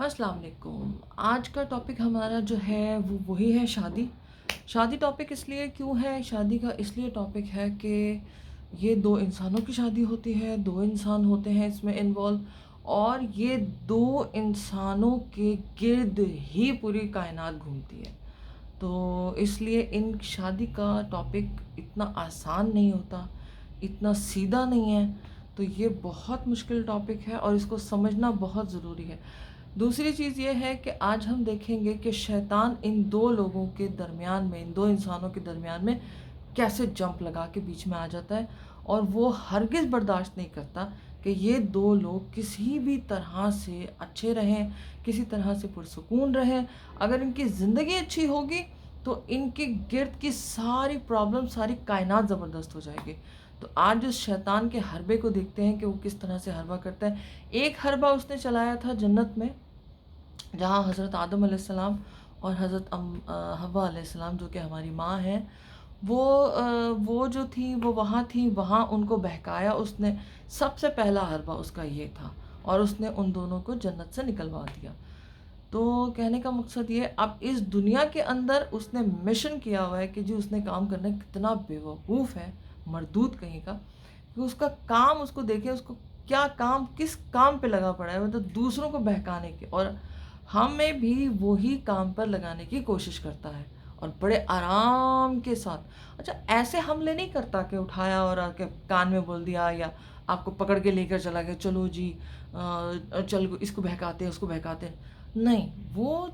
अस्सलाम वालेकुम। आज का टॉपिक हमारा जो है वो वही है शादी। शादी टॉपिक इसलिए क्यों है, शादी का इसलिए टॉपिक है कि ये दो इंसानों की शादी होती है, दो इंसान होते हैं इसमें इन्वॉल्व, और ये दो इंसानों के गिर्द ही पूरी कायनात घूमती है। तो इसलिए इन शादी का टॉपिक इतना आसान नहीं होता, इतना सीधा नहीं है। तो ये बहुत मुश्किल टॉपिक है और इसको समझना बहुत ज़रूरी है। दूसरी चीज़ ये है कि आज हम देखेंगे कि शैतान इन दो लोगों के दरमियान में, इन दो इंसानों के दरमियान में कैसे जंप लगा के बीच में आ जाता है, और वो हरगिज़ बर्दाश्त नहीं करता कि ये दो लोग किसी भी तरह से अच्छे रहें, किसी तरह से पुरसुकून रहें। अगर इनकी ज़िंदगी अच्छी होगी तो इनके गिर्द की सारी प्रॉब्लम, सारी कायनात ज़बरदस्त हो जाएगी। तो आज उस शैतान के हरबे को देखते हैं कि वो किस तरह से हरबा करता है। एक हरबा उसने चलाया था जन्नत में, जहाँ हज़रत आदम अलैहिस्सलाम और हज़रत हव्वा अलैहिस्सलाम, जो कि हमारी माँ हैं, वो जो थी वो वहाँ थी, वहाँ उनको बहकाया उसने। सबसे पहला हरबा उसका ये था, और उसने उन दोनों को जन्नत से निकलवा दिया। तो कहने का मकसद ये, अब इस दुनिया के अंदर उसने मिशन किया हुआ है कि जी उसने काम करना है। कितना बेवकूफ़ है, मरदूद कहीं का, कि उसका काम उसको देखे, उसको क्या काम, किस काम पे लगा पड़ा है, मतलब दूसरों को बहकाने के, और हमें भी वही काम पर लगाने की कोशिश करता है, और बड़े आराम के साथ। अच्छा, ऐसे हमले नहीं करता कि उठाया और आके कान में बोल दिया, या आपको पकड़ के लेकर चला गया, चलो जी चल इसको बहकाते हैं, उसको बहकाते हैं। नहीं, वो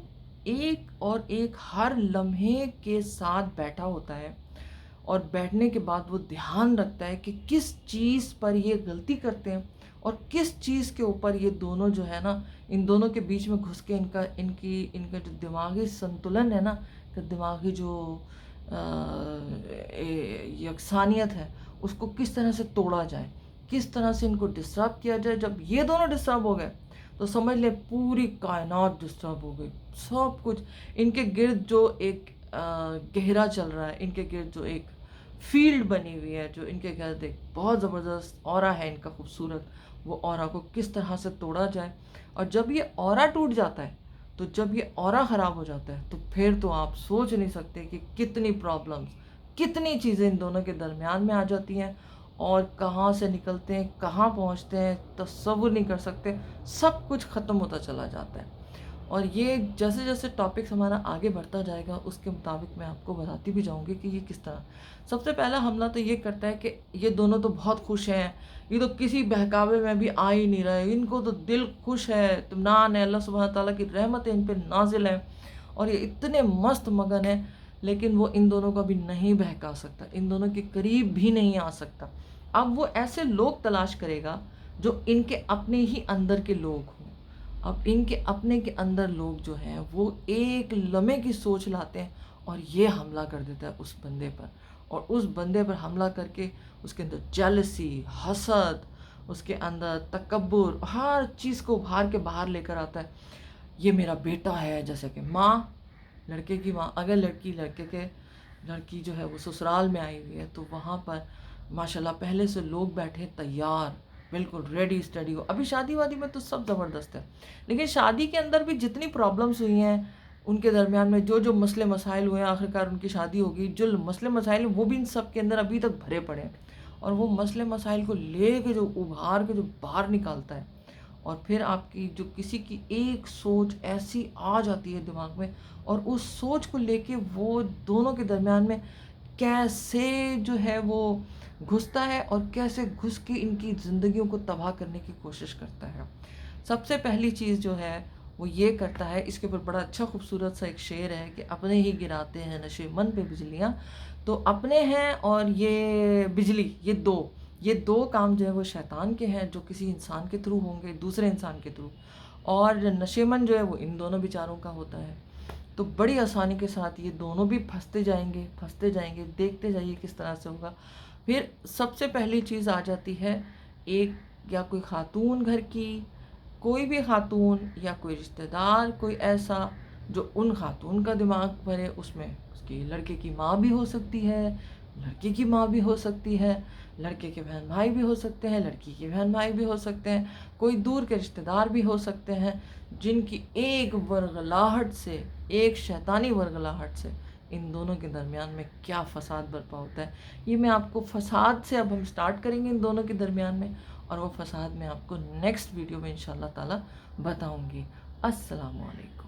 एक और एक हर लम्हे के साथ बैठा होता है, और बैठने के बाद वो ध्यान रखता है कि किस चीज़ पर ये गलती करते हैं, और किस चीज़ के ऊपर ये दोनों जो है ना, इन दोनों के बीच में घुस के इनका जो दिमागी संतुलन है ना, कि दिमागी जो यकसानियत है, उसको किस तरह से तोड़ा जाए, किस तरह से इनको डिस्टर्ब किया जाए। जब ये दोनों डिस्टर्ब हो गए तो समझ ले पूरी कायनात डिस्टर्ब हो गई। सब कुछ इनके गिर्द जो एक गहरा चल रहा है, इनके गिर्द जो एक फील्ड बनी हुई है, जो इनके गिर्द एक बहुत ज़बरदस्त ऑरा है इनका खूबसूरत, वो ऑरा को किस तरह से तोड़ा जाए। और जब ये ऑरा टूट जाता है, तो जब ये ऑरा ख़राब हो जाता है, तो फिर तो आप सोच नहीं सकते कि कितनी प्रॉब्लम्स, कितनी चीज़ें इन दोनों के दरमियान में आ जाती हैं, और कहाँ से निकलते हैं, कहाँ पहुँचते हैं, तसव्वुर नहीं कर सकते। सब कुछ ख़त्म होता चला जाता है। और ये जैसे जैसे टॉपिक्स हमारा आगे बढ़ता जाएगा, उसके मुताबिक मैं आपको बताती भी जाऊँगी कि ये किस तरह। सबसे पहला हमला तो ये करता है कि ये दोनों तो बहुत खुश हैं, ये तो किसी बहकावे में भी आ ही नहीं रहे, इनको तो दिल खुश है, इत्मीनान है, अल्लाह सुब्हानहू तआला की रहमतें इन पे नाज़िल हैं, और ये इतने मस्त मगन हैं। लेकिन वो इन दोनों को भी नहीं बहका सकता, इन दोनों के करीब भी नहीं आ सकता। अब वो ऐसे लोग तलाश करेगा जो इनके अपने ही अंदर के लोग हों। अब इनके अपने के अंदर लोग जो हैं वो एक लम्हे की सोच लाते हैं, और ये हमला कर देता है उस बंदे पर। और उस बंदे पर हमला करके उसके अंदर जेलसी, हसद, उसके अंदर तकब्बुर, हर चीज़ को उभार के बाहर लेकर आता है। ये मेरा बेटा है, जैसे कि माँ, लड़के की माँ, अगर लड़की जो है वो ससुराल में आई हुई है, तो वहाँ पर माशाल्लाह पहले से लोग बैठे तैयार, बिल्कुल रेडी स्टडी हो। अभी शादी वादी में तो सब ज़बरदस्त है, लेकिन शादी के अंदर भी जितनी प्रॉब्लम्स हुई हैं, उनके दरमियान में जो जो मसले मसाइल हुए हैं, आखिरकार उनकी शादी हो गई। जो मसले मसाइल हैं वो भी इन सब के अंदर अभी तक भरे पड़े हैं, और वो मसले मसाइल को ले के जो उभार के जो बाहर निकालता है, और फिर आपकी जो किसी की एक सोच ऐसी आ जाती है दिमाग में, और उस सोच को लेके वो दोनों के दरमियान में कैसे जो है वो घुसता है, और कैसे घुस के इनकी ज़िंदगियों को तबाह करने की कोशिश करता है। सबसे पहली चीज़ जो है वो ये करता है, इसके ऊपर बड़ा अच्छा खूबसूरत सा एक शेर है कि अपने ही गिराते हैं नशे मन पे बिजलियाँ। तो अपने हैं और ये बिजली, ये दो काम जो है वो शैतान के हैं, जो किसी इंसान के थ्रू होंगे, दूसरे इंसान के थ्रू। और नशेमन जो है वो इन दोनों बेचारों का होता है। तो बड़ी आसानी के साथ ये दोनों भी फंसते जाएंगे, देखते जाइए किस तरह से होगा। फिर सबसे पहली चीज़ आ जाती है, एक या कोई खातून घर की, कोई भी खातून या कोई रिश्तेदार, कोई ऐसा जो उन खातून का दिमाग भरे, उसमें उसकी लड़के की माँ भी हो सकती है, لڑکی کی ماں بھی ہو سکتی ہے، لڑکے کے بہن بھائی بھی ہو سکتے ہیں، لڑکی کے بہن بھائی بھی ہو سکتے ہیں، کوئی دور کے رشتہ دار بھی ہو سکتے ہیں، جن کی ایک ورغلاہٹ سے، ایک شیطانی ورغلاہٹ سے ان دونوں کے درمیان میں کیا فساد برپا ہوتا ہے. یہ میں آپ کو فساد سے اب ہم سٹارٹ کریں گے ان دونوں کے درمیان میں، اور وہ فساد میں آپ کو نیکسٹ ویڈیو میں انشاءاللہ تعالی بتاؤں گی. السلام علیکم.